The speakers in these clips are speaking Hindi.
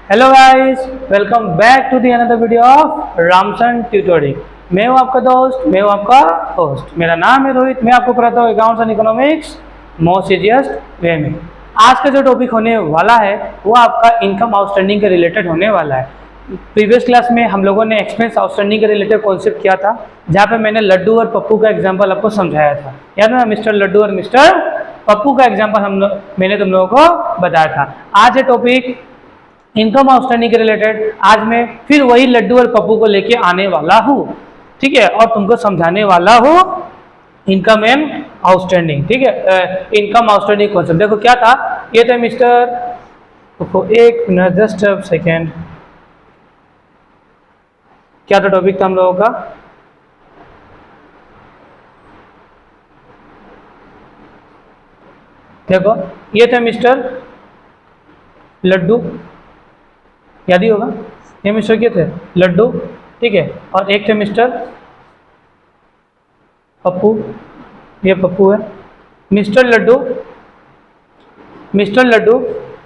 Hello guys, welcome back to the another video of रामसन ट्यूटोरियल। मैं हूं आपका दोस्त, मैं हूं आपका होस्ट। मेरा नाम है रोहित। मैं आपको पढ़ाता हूं accounts and economics most easiest way में। आज का जो टॉपिक होने वाला है वो आपका इनकम आउटस्टैंडिंग के रिलेटेड होने वाला है। प्रीवियस क्लास में हम लोगों ने एक्सपेंस आउटस्टैंडिंग के रिलेटेड कॉन्सेप्ट किया था, जहाँ पे मैंने लड्डू और पप्पू का एग्जाम्पल आपको समझाया था। याद है ना, मिस्टर लड्डू और मिस्टर पप्पू का एग्जाम्पल मैंने तुम लोगों को बताया था। आज है टॉपिक इनकम आउटस्टैंडिंग के रिलेटेड। आज मैं फिर वही लड्डू और पप्पू को लेके आने वाला हूँ, ठीक है, और तुमको समझाने वाला हूँ इनकम एंड आउटस्टैंडिंग, ठीक है। इनकम आउटस्टैंडिंग कॉन्सेप्ट देखो क्या था। ये था मिस्टर, एक मिनट, जस्ट सेकेंड, क्या था टॉपिक था हम लोगों का? देखो ये थे मिस्टर लड्डू, याद ही होगा। ये मिस्टर क्या थे? लड्डू, ठीक है। और एक थे मिस्टर पप्पू, ये पप्पू है। मिस्टर लड्डू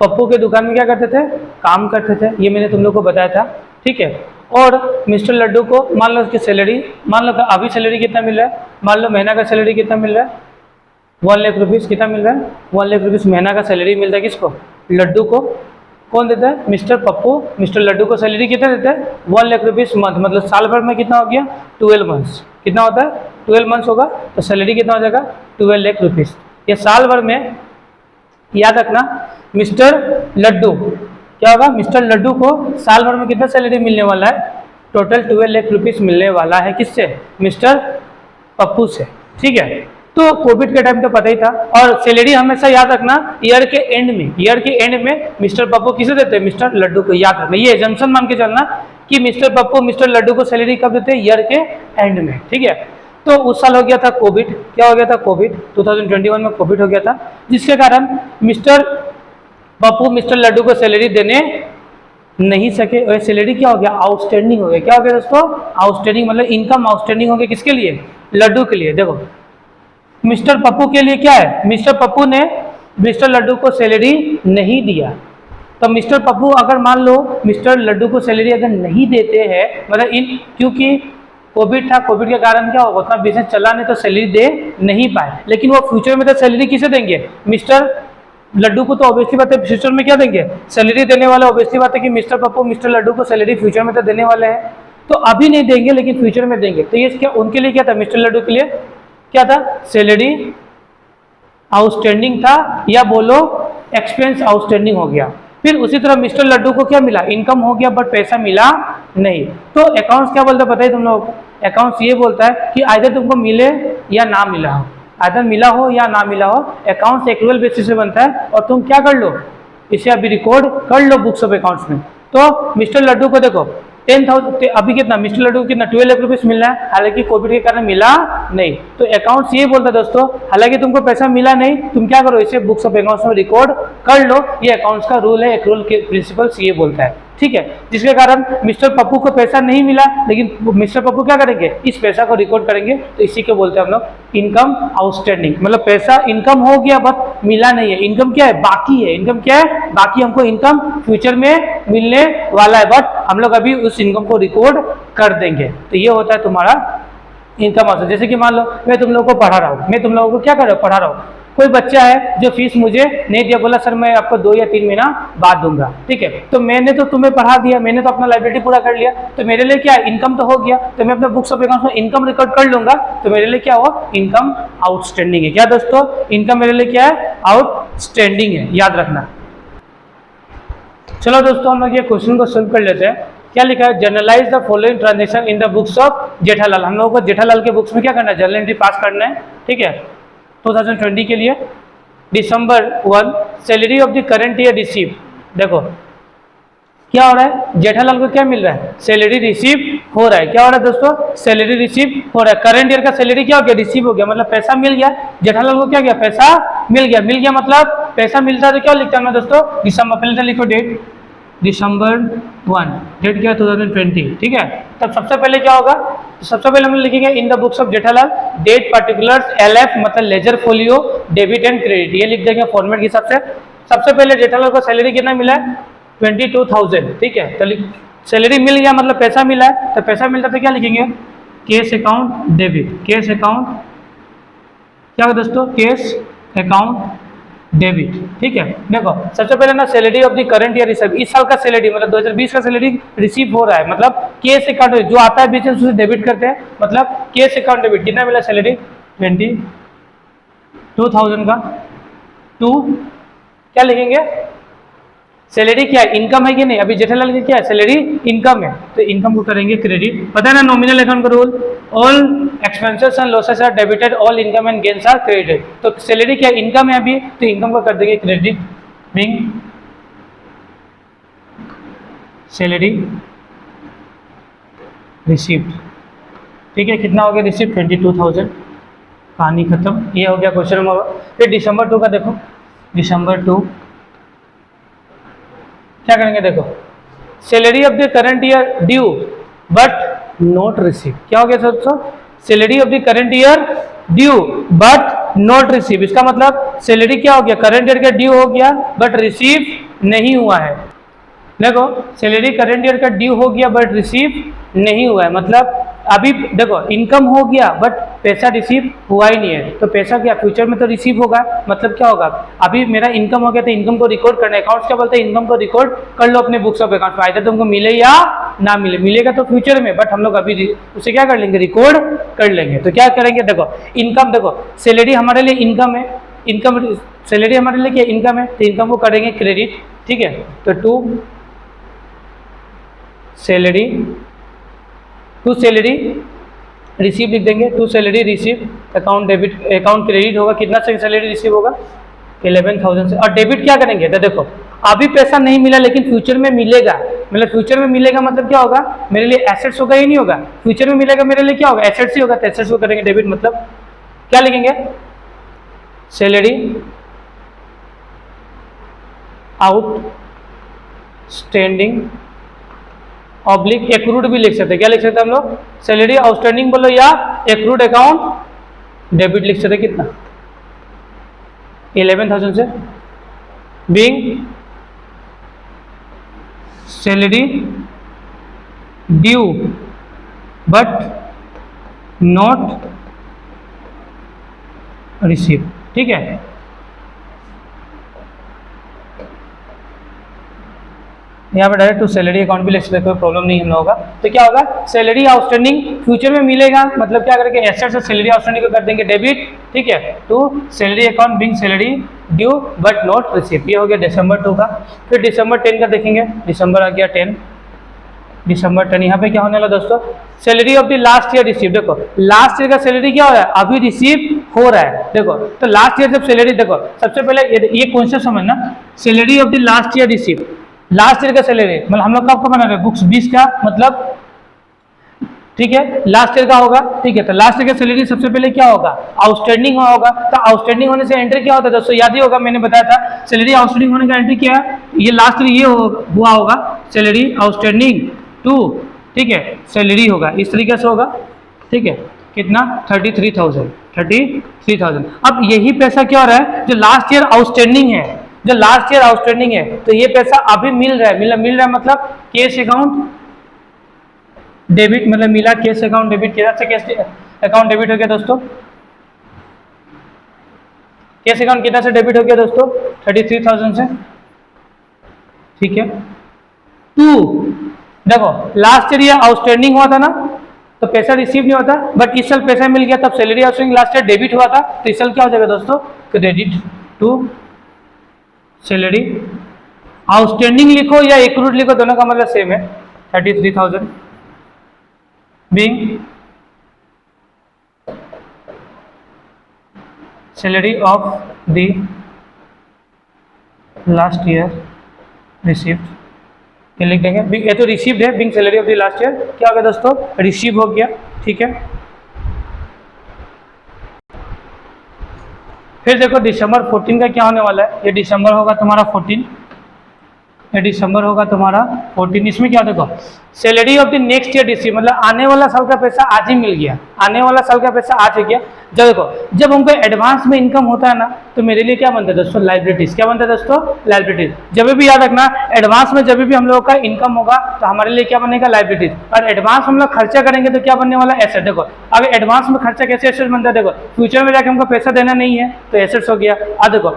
पप्पू के दुकान में क्या करते थे? काम करते थे। ये मैंने तुम लोग को बताया था, ठीक है। और मिस्टर लड्डू को मान लो उसकी सैलरी, मान लो अभी सैलरी कितना मिल रहा है, मान लो महीना का सैलरी कितना मिल रहा है, 1 लाख रुपीज़। कितना मिल रहा है? 1 लाख रुपीज़ महीना का सैलरी मिलता है। किसको? लड्डू को। कौन देता है? मिस्टर पप्पू मिस्टर लड्डू को सैलरी कितना देता है? 1 लाख रुपीज़ मंथ। मतलब साल भर में कितना हो गया? 12 मंथ्स। कितना होता है? 12 मंथ्स होगा, तो सैलरी कितना हो जाएगा? 12 लाख रुपीज़। ये साल भर में, याद रखना, मिस्टर लड्डू क्या होगा? मिस्टर लड्डू को साल भर में कितना सैलरी मिलने वाला है? टोटल 12 लाख रुपीज़ मिलने वाला है। किससे? मिस्टर पप्पू से, ठीक है। तो कोविड के टाइम तो पता ही था। और सैलरी हमेशा याद रखना ईयर के एंड में मिस्टर पप्पू किसे देते हैं? मिस्टर लड्डू को। याद रखना, ये एजम्पशन मान के चलना कि मिस्टर पप्पू मिस्टर लड्डू को सैलरी कब देते हैं? ईयर के एंड में, ठीक है। तो उस साल हो गया था कोविड। क्या हो गया था? कोविड 2021 में कोविड हो गया था, जिसके कारण मिस्टर पप्पू मिस्टर लड्डू को सैलरी देने नहीं सके। और सैलरी क्या हो गया? आउटस्टैंडिंग हो गया। क्या हो गया दोस्तों? आउटस्टैंडिंग, मतलब इनकम आउटस्टैंडिंग हो गया। किसके लिए? लड्डू के लिए। देखो मिस्टर पप्पू के लिए क्या है? मिस्टर पप्पू ने मिस्टर लड्डू को सैलरी नहीं दिया। तो मिस्टर पप्पू अगर मान लो मिस्टर लड्डू को सैलरी अगर नहीं देते हैं, मतलब क्योंकि कोविड था, कोविड के कारण क्या होगा, उतना बिजनेस चला नहीं तो सैलरी दे नहीं पाए। लेकिन वो फ्यूचर में तो सैलरी किसे देंगे? मिस्टर लड्डू को। तो ऑब्वियसली बात है फ्यूचर में क्या देंगे? सैलरी देने वाला। ऑब्वियसली बात है कि मिस्टर पप्पू मिस्टर लड्डू को सैलरी फ्यूचर में तो देने वाले हैं। तो अभी नहीं देंगे लेकिन फ्यूचर में देंगे। तो ये क्या उनके लिए क्या था? मिस्टर लड्डू के लिए क्या था? सैलरी आउटस्टैंडिंग था, या बोलो एक्सपेंस आउटस्टैंडिंग हो गया। फिर उसी तरह मिस्टर लड्डू को क्या मिला? इनकम हो गया, बट पैसा मिला नहीं। तो अकाउंट्स क्या बोलता है पता है तुम लोग? अकाउंट्स ये बोलता है कि आइदर तुमको मिले या ना मिला हो, आइदर मिला हो या ना मिला हो। अकाउंट्स एक्रूअल बेसिस से बनता है और तुम क्या कर लो, इसे अभी रिकॉर्ड कर लो बुक्स ऑफ अकाउंट्स में। तो मिस्टर लड्डू को देखो 10,000, अभी कितना मिस्टर लड्डू को कितना 12 लाख रुपीज़ मिल रहा है, हालांकि कोविड के कारण मिला नहीं। तो अकाउंट्स ये बोलता है दोस्तों, हालांकि तुमको पैसा मिला नहीं, तुम क्या करो, इसे बुक्स ऑफ अकाउंट्स में रिकॉर्ड कर लो। ये अकाउंट्स का रूल है, एक रूल के प्रिंसिपल्स ये बोलता है, ठीक है। जिसके कारण मिस्टर पप्पू को पैसा नहीं मिला, लेकिन मिस्टर पप्पू क्या करेंगे? इस पैसा को रिकॉर्ड करेंगे। तो इसी को बोलते हैं हम लोग इनकम आउटस्टैंडिंग। मतलब पैसा इनकम हो गया बट मिला नहीं है। इनकम क्या है? बाकी है। इनकम क्या है? बाकी। हमको इनकम फ्यूचर में मिलने वाला है, बट हम लोग अभी उस इनकम को रिकॉर्ड कर देंगे। तो ये होता है तुम्हारा इनकम आउटस्टैंडिंग। जैसे कि मान लो मैं तुम लोगों को पढ़ा रहा हूँ, मैं तुम लोगों को क्या कर रहा हूँ? पढ़ा रहा हूँ। कोई बच्चा है जो फीस मुझे नहीं दिया, बोला सर मैं आपको 2 या 3 महीना बाद दूंगा, ठीक है। तो मैंने तो तुम्हें पढ़ा दिया, मैंने तो अपना लाइब्रेरी पूरा कर लिया, तो मेरे लिए क्या है? इनकम तो हो गया। तो मैं अपने बुक्स ऑफ अकाउंट्स में इनकम रिकॉर्ड कर लूंगा, तो मेरे लिए क्या हुआ? इनकम आउटस्टैंडिंग है। क्या दोस्तों? इनकम मेरे लिए क्या है? आउटस्टैंडिंग है, याद रखना। चलो दोस्तों हम लोग ये क्वेश्चन को सोल्व कर लेते हैं। क्या लिखा है? Generalized the following transaction in the books of Jethalal. हम लोगों को जेठालाल के बुक्स में क्या करना है? जर्नल एंट्री पास करना है, ठीक है। 2020 के लिए December 1 salary of the current year receive. देखो क्या हो रहा है? जेठालाल को क्या मिल रहा है? सैलरी रिसीव हो रहा है। क्या हो रहा है दोस्तों? सैलरी रिसीव हो रहा है। करंट ईयर का सैलरी क्या हो गया? रिसीव हो गया, मतलब पैसा मिल गया। जेठालाल को क्या गया? पैसा मिल गया। मिल गया मतलब पैसा मिलता है तो क्या लिखता है मैं दोस्तों? दिसंबर। पहले लिखो डेट, December 1, डेट क्या? 2020, ठीक है। तब सबसे पहले क्या होगा? तो सबसे पहले हम लिखेंगे in the books of Jethalal date particulars LF, मतलब ledger folio, debit and credit. ये लिख देंगे फॉर्मेट के हिसाब से। सबसे पहले जेठालाल को सैलरी कितना मिला है? 22,000, ठीक है। तो सैलरी मिल गया मतलब पैसा मिला है, तो पैसा मिलता तो क्या लिखेंगे, cash account debit. Cash account क्या होगा दोस्तों, कैश अकाउंट डेबिट, ठीक है। देखो सबसे पहले ना salary of the current year receive, इस साल का सैलरी मतलब 2020 का सैलरी रिसीव हो रहा है, मतलब कैश अकाउंट जो आता है बिजनेस उसे डेबिट करते हैं, मतलब कैश अकाउंट डेबिट। कितना मिला सैलरी, 22,000 का। टू क्या लिखेंगे, सैलरी क्या है, इनकम है कि नहीं, अभी जेठालाल की क्या है, सैलरी इनकम है, तो इनकम को करेंगे क्रेडिट। पता है ना नॉमिनल अकाउंट का rule, all expenses and losses are debited, all income and gains are credited. तो सैलरी क्या इनकम है अभी, तो इनकम को कर देंगे क्रेडिट, बीइंग सैलरी रिसीव्ड, ठीक है। कितना हो गया रिसीव, 22,000, कहानी खत्म। ये हो गया क्वेश्चन नंबर। फिर दिसंबर 2 का देखो, दिसंबर 2 क्या करेंगे, देखो salary of the current year due but not receive. क्या हो गया दोस्तों, salary of the current year due but not receive, इसका मतलब सैलरी क्या हो गया, करंट ईयर का ड्यू हो गया बट रिसीव नहीं हुआ है। देखो सैलरी करंट ईयर का ड्यू हो गया बट रिसीव नहीं हुआ है, मतलब अभी देखो इनकम हो गया बट पैसा रिसीव हुआ ही नहीं है, तो पैसा क्या फ्यूचर में तो रिसीव होगा, मतलब क्या होगा, अभी मेरा इनकम हो गया तो इनकम को रिकॉर्ड करना है। अकाउंट्स क्या बोलते हैं, इनकम को रिकॉर्ड कर लो अपने बुक्स ऑफ अकाउंट, फायदा तुमको मिले या ना मिले, मिलेगा तो फ्यूचर में, बट हम लोग अभी उसे क्या कर लेंगे, रिकॉर्ड कर लेंगे। तो क्या करेंगे, देखो इनकम, देखो सैलरी हमारे लिए इनकम है, इनकम सैलरी हमारे लिए क्या इनकम है, तो इनकम को करेंगे क्रेडिट, ठीक है। तो to salary, to salary receive लिख देंगे, to salary receive account debit, account credit होगा, कितना से सैलरी रिसीव होगा, 11,000 से। और डेबिट क्या करेंगे, तो देखो अभी पैसा नहीं मिला लेकिन फ्यूचर में मिलेगा, मतलब फ्यूचर में मिलेगा मतलब क्या होगा, मेरे लिए एसेट्स होगा ही नहीं होगा, फ्यूचर में मिलेगा मेरे लिए क्या होगा, एसेट्स ही होगा, तो एसेट्स को करेंगे डेबिट, मतलब क्या लिखेंगे, salary out standing oblique accrued भी लिख सकते हैं, क्या लिख सकते हैं हम लोग, सैलरी आउटस्टैंडिंग बोलो या एक्रूड अकाउंट डेबिट लिख सकते हैं। कितना, 11,000 से, being salary due but not receive, ठीक है। यहाँ पे डायरेक्ट टू सैलरी अकाउंट भी लिख सकते, कोई प्रॉब्लम नहीं हम लोगों का। तो क्या होगा, सैलरी आउटस्टैंडिंग फ्यूचर में मिलेगा, मतलब क्या करेंगे, एसेट्स और सैलरी आउटस्टैंडिंग को कर देंगे डेबिट, ठीक है। To salary account being salary due but not receive, ये हो गया दिसंबर 2 का। फिर दिसंबर 10 का देखेंगे, दिसंबर आ गया 10, दिसंबर 10 यहाँ पे क्या होने वाला दोस्तों, salary of the last year receive. देखो लास्ट ईयर का सैलरी क्या हो रहा है, अभी रिसीव हो रहा है। देखो तो लास्ट ईयर जब सैलरी, देखो सबसे पहले ये कॉन्सेप्ट समझना, salary of the last year receive, last year का सैलरी मतलब हम लोग कब का बना रहे हैं, बुक्स 20 का, मतलब ठीक है लास्ट ईयर का होगा, ठीक है। तो लास्ट ईयर का सैलरी सबसे पहले क्या होगा, आउटस्टैंडिंग होगा, तो आउटस्टैंडिंग होने से एंट्री क्या होता है दोस्तों, याद ही होगा मैंने बताया था, सैलरी आउटस्टैंडिंग होने का एंट्री क्या है, ये लास्ट ईयर ये हुआ होगा, सैलरी आउटस्टैंडिंग टू, ठीक है, सैलरी होगा, इस तरीके से होगा, ठीक है। कितना, 33,000, 33,000। अब यही पैसा क्या हो रहा है, जो लास्ट ईयर आउटस्टैंडिंग है, जो लास्ट ईयर आउटस्टैंडिंग है, तो ये पैसा अभी मिल रहा है, मिल रहा है मतलब कैश अकाउंट डेबिट, मतलब मिला कैश अकाउंट डेबिट, किधर से कैश अकाउंट डेबिट हो गया दोस्तों, कैश अकाउंट कितना से डेबिट हो गया दोस्तों, 33,000 से, ठीक है। टू देखो लास्ट ईयर ये आउटस्टैंडिंग हुआ था ना, तो पैसा रिसीव नहीं होता, बट इस साल पैसा मिल गया, तब salary outstanding last year debit हुआ था, तो इस साल क्या हो जाएगा दोस्तों, क्रेडिट टू सैलरी आउटस्टैंडिंग लिखो या एक्रूड लिखो, दोनों का मतलब सेम है, 33,000 being salary of the last year received, ये लिख देंगे, ये तो रिसीव्ड है, being salary of the last year क्या हो गया दोस्तों, रिसीव हो गया, ठीक है। फिर देखो दिसंबर 14 का क्या होने वाला है, ये दिसंबर होगा तुम्हारा 14, ये दिसंबर होगा तुम्हारा 14। इसमें क्या देखो, salary of the next year receive, मतलब आने वाला साल का पैसा आज ही मिल गया, आने वाला साल का पैसा आज हो गया, जब देखो, जब हमको एडवांस में इनकम होता है ना, तो मेरे लिए क्या बनता है दोस्तों, लाइबिलिटीज। क्या बनता है दोस्तों, लाइबिलिटीज। जब भी याद रखना, एडवांस में जब भी हम लोगों का इनकम होगा तो हमारे लिए क्या बनेगा, लाइबिलिटीज। और एडवांस हम लोग खर्चा करेंगे तो क्या बनने वाला, एसेट। देखो अब एडवांस में खर्चा कैसे एसेट बनता है, देखो फ्यूचर में जाकर हमको पैसा देना नहीं है तो एसेट्स हो गया। अब देखो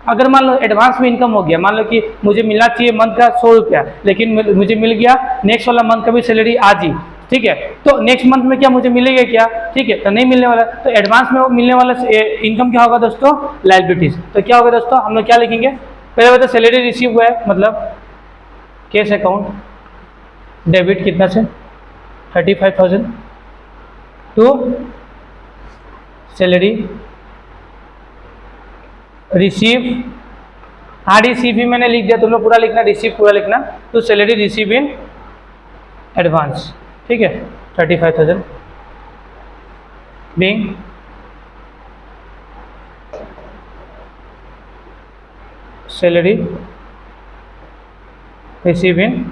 अगर मान लो एडवांस में इनकम हो गया, मान लो कि मुझे मिलना चाहिए मंथ का 100 रुपया, लेकिन मुझे मिल गया नेक्स्ट वाला मंथ का भी सैलरी आज ही, ठीक है, तो नेक्स्ट मंथ में क्या मुझे मिलेगा क्या, ठीक है, तो नहीं मिलने वाला। तो एडवांस में वो मिलने वाला इनकम क्या होगा दोस्तों, लायबिलिटीज। तो क्या होगा दोस्तों, हम लोग क्या लिखेंगे, पहले बता सैलरी रिसीव हुआ है, मतलब कैश अकाउंट डेबिट कितना से 35,000 टू सैलरी रिसीव, हाँ रिसीव ही मैंने लिख दिया, तुम लोग पूरा लिखना, रिसीव पूरा लिखना, तो सैलरी रिसीव इन एडवांस, ठीक है, 35,000 being salary receive in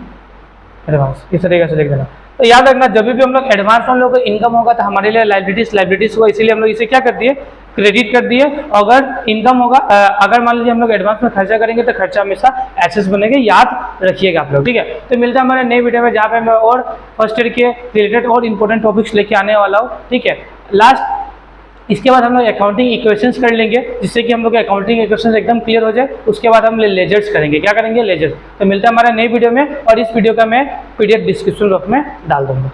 advance, इस तरीके से लिख देना। तो याद रखना जब भी हम लोग एडवांस में हम लोग को इनकम होगा तो हमारे लिए लाइबिलिटीज हुआ, इसीलिए हम लोग इसे क्या कर दिए, क्रेडिट कर दिए। अगर इनकम होगा, अगर मान लीजिए हम लोग एडवांस में खर्चा करेंगे तो खर्चा हमेशा एसेट्स बनेंगे, याद रखिएगा आप लोग, ठीक है। तो मिलता है हमारे नए वीडियो में, जहाँ पे मैं और फर्स्ट ईयर के रिलेटेड और इंपॉर्टेंट टॉपिक्स लेके आने वाला हूँ, ठीक है। लास्ट इसके बाद हम लोग अकाउंटिंग इक्वेशंस कर लेंगे, जिससे कि हम लोग अकाउंटिंग इक्वेशंस एकदम क्लियर हो जाए। उसके बाद हम लेजर्स करेंगे, क्या करेंगे, लेजर्स। तो मिलता है हमारा नए वीडियो में, और इस वीडियो का मैं PDF डिस्क्रिप्शन बॉक्स में डाल दूंगा।